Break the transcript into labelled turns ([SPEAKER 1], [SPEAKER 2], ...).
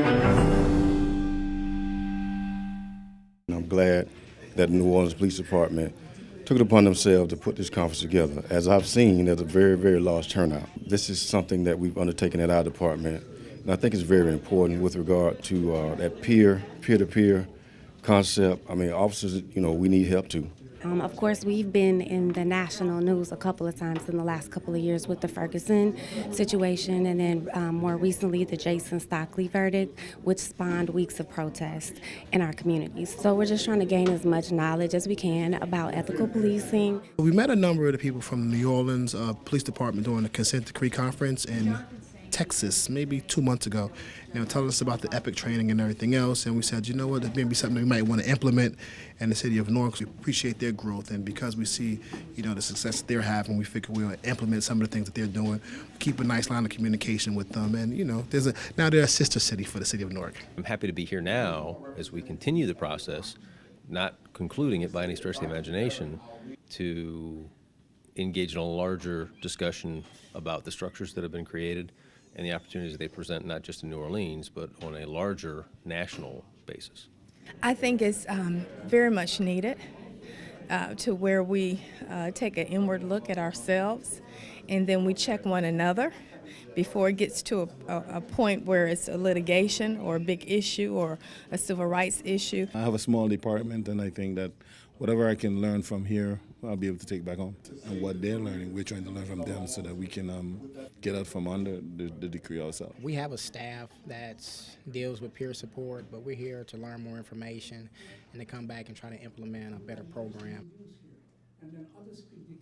[SPEAKER 1] And I'm glad that the New Orleans Police Department took it upon themselves to put this conference together. As I've seen, there's a very, very large turnout. This is something that we've undertaken at our department, and I think it's very important with regard to that peer-to-peer concept. I mean, officers, we need help too.
[SPEAKER 2] Of course, we've been in the national news a couple of times in the last couple of years with the Ferguson situation, and then more recently the Jason Stockley verdict, which spawned weeks of protest in our communities. So we're just trying to gain as much knowledge as we can about ethical policing.
[SPEAKER 3] We met a number of the people from the New Orleans Police Department during the consent decree conference in Texas maybe 2 months ago, telling us about the EPIC training and everything else. And we said, you know what, that may be something we might want to implement in the city of Newark. We appreciate their growth, and because we see, the success that they're having, we figure we'll implement some of the things that they're doing, keep a nice line of communication with them, and now they're a sister city for the city of Newark.
[SPEAKER 4] I'm happy to be here now as we continue the process, not concluding it by any stretch of the imagination, to engage in a larger discussion about the structures that have been created and the opportunities they present, not just in New Orleans, but on a larger national basis.
[SPEAKER 5] I think it's very much needed to where we take an inward look at ourselves, and then we check one another before it gets to a point where it's a litigation or a big issue or a civil rights issue.
[SPEAKER 6] I have a small department, and I think that whatever I can learn from here, I'll be able to take back home. And what they're learning, we're trying to learn from them so that we can get out from under the decree ourselves.
[SPEAKER 7] We have a staff that deals with peer support, but we're here to learn more information and to come back and try to implement a better program.
[SPEAKER 8] And then others could be